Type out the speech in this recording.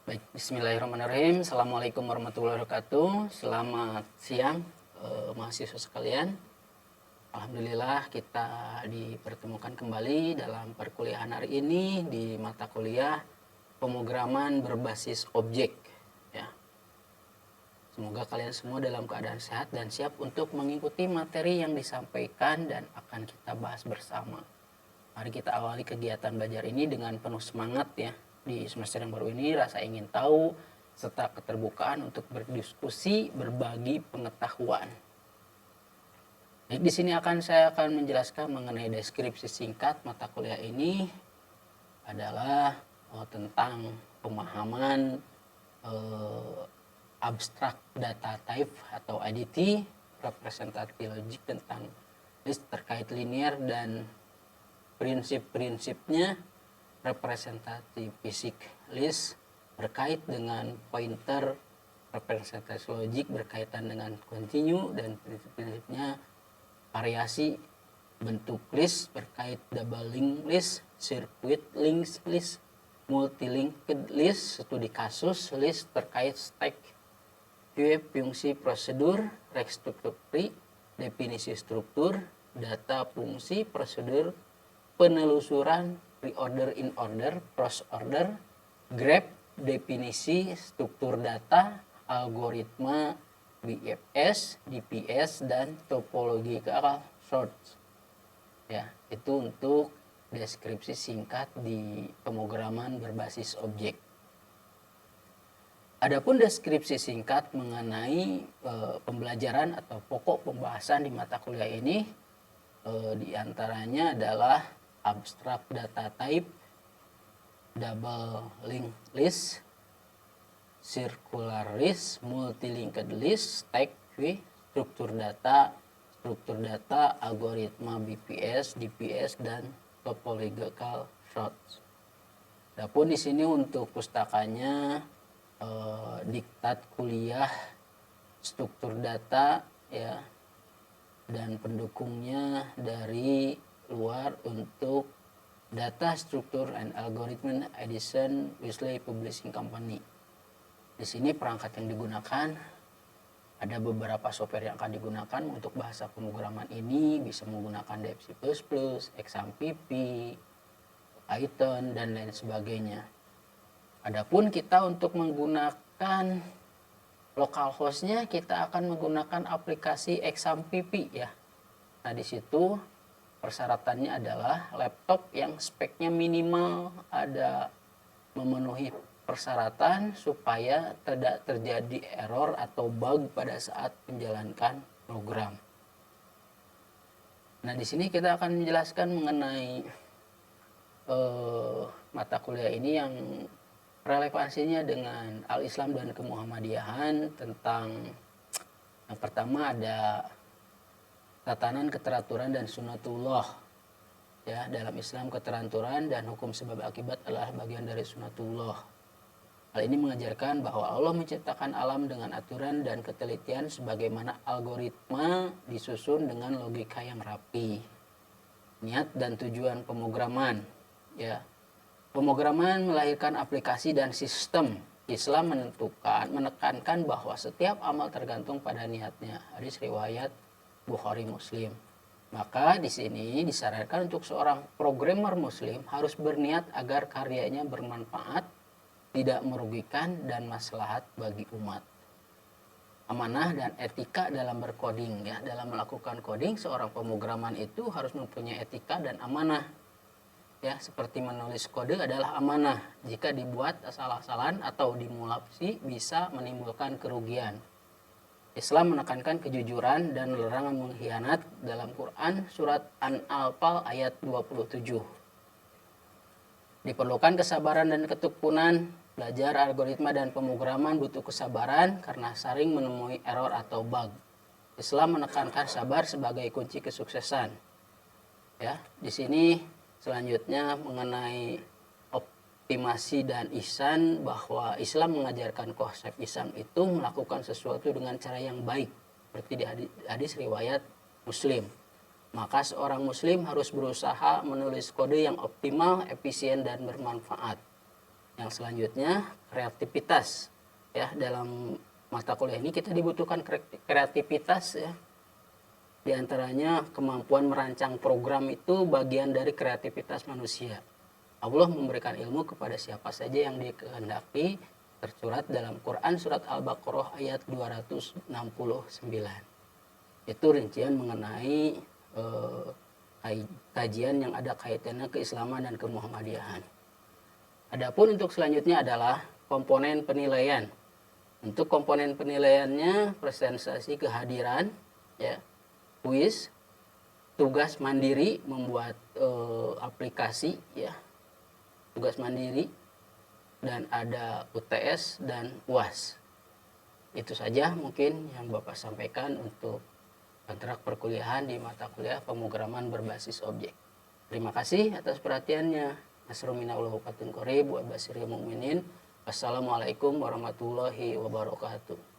Baik, bismillahirrahmanirrahim. Assalamualaikum warahmatullahi wabarakatuh. Selamat siang mahasiswa sekalian. Alhamdulillah kita dipertemukan kembali dalam perkuliahan hari ini di mata kuliah pemrograman berbasis objek. Ya. Semoga kalian semua dalam keadaan sehat dan siap untuk mengikuti materi yang disampaikan dan akan kita bahas bersama. Mari kita awali kegiatan belajar ini dengan penuh semangat ya. Di semester yang baru ini rasa ingin tahu serta keterbukaan untuk berdiskusi, berbagi pengetahuan. Baik, di sini saya akan menjelaskan mengenai deskripsi singkat mata kuliah ini adalah tentang pemahaman abstrak data type atau IDT, representative logic tentang list terkait linear dan prinsip-prinsipnya, representatif fisik list berkait dengan pointer, representatif logik berkaitan dengan continue, dan prinsip-prinsipnya variasi bentuk list berkait double link list, circuit linked list, multi-linked list, studi kasus list terkait stack, queue, fungsi prosedur, restruktur, definisi struktur, data fungsi prosedur, penelusuran, reorder in order, cross order, graph, definisi struktur data, algoritma BFS, DPS, dan topological sorts. Ya, itu untuk deskripsi singkat di pemrograman berbasis objek. Adapun deskripsi singkat mengenai pembelajaran atau pokok pembahasan di mata kuliah ini diantaranya adalah abstract data type, double link list, circular list, multi-linked list, stack, queue, struktur data, algoritma BPS, DPS, dan topological sorts. Adapun di sini untuk pustakanya diktat kuliah struktur data ya, dan pendukungnya dari luar untuk Data Structure and Algorithm Edison Wesley Publishing Company. Di sini perangkat yang digunakan, ada beberapa software yang akan digunakan untuk bahasa pemrograman ini, bisa menggunakan DevC++, XAMPP, Python, dan lain sebagainya. Adapun kita untuk menggunakan localhost-nya, kita akan menggunakan aplikasi XAMPP ya. Nah, di situ persyaratannya adalah laptop yang speknya minimal ada memenuhi persyaratan supaya tidak terjadi error atau bug pada saat menjalankan program. Nah, di sini kita akan menjelaskan mengenai mata kuliah ini yang relevansinya dengan Al-Islam dan Kemuhammadiyahan. Tentang yang pertama ada tatanan keteraturan dan sunatullah ya. Dalam Islam keteraturan dan hukum sebab akibat adalah bagian dari sunatullah. Hal ini mengajarkan bahwa Allah menciptakan alam dengan aturan dan ketelitian sebagaimana algoritma disusun dengan logika yang rapi. Niat dan tujuan pemrograman ya. Pemrograman melahirkan aplikasi dan sistem. Islam menekankan bahwa setiap amal tergantung pada niatnya. Hadis riwayat Bukhari Muslim. Maka di sini disarankan untuk seorang programmer muslim harus berniat agar karyanya bermanfaat, tidak merugikan, dan maslahat bagi umat. Amanah dan etika dalam bercoding ya. Dalam melakukan coding, seorang pemrograman itu harus mempunyai etika dan amanah. Ya, seperti menulis kode adalah amanah. Jika dibuat asal-asalan atau dimulasi bisa menimbulkan kerugian. Islam menekankan kejujuran dan larangan mengkhianat dalam Quran surat An-Anfal ayat 27. Diperlukan kesabaran dan ketekunan. Belajar algoritma dan pemrograman butuh kesabaran karena sering menemui error atau bug. Islam menekankan sabar sebagai kunci kesuksesan. Ya, di sini selanjutnya mengenai optimasi dan ihsan, bahwa Islam mengajarkan konsep ihsan itu melakukan sesuatu dengan cara yang baik seperti di hadis riwayat Muslim. Maka seorang muslim harus berusaha menulis kode yang optimal, efisien, dan bermanfaat. Yang selanjutnya kreativitas. Ya, dalam mata kuliah ini kita dibutuhkan kreativitas ya. Di antaranya kemampuan merancang program itu bagian dari kreativitas manusia. Allah memberikan ilmu kepada siapa saja yang dikehendaki, tersurat dalam Quran surat Al-Baqarah ayat 269. Itu rincian mengenai kajian yang ada kaitannya keislaman dan kemuhammadiyahan. Adapun untuk selanjutnya adalah komponen penilaian. Untuk komponen penilaiannya presentasi kehadiran, ya, kuis, tugas mandiri membuat aplikasi, ya, tugas mandiri, dan ada UTS dan UAS. Itu saja mungkin yang Bapak sampaikan untuk kontrak perkuliahan di mata kuliah pemrograman berbasis objek. Terima kasih atas perhatiannya. Nasrullah wa Basiril Mu'minin. Wassalamualaikum warahmatullahi wabarakatuh.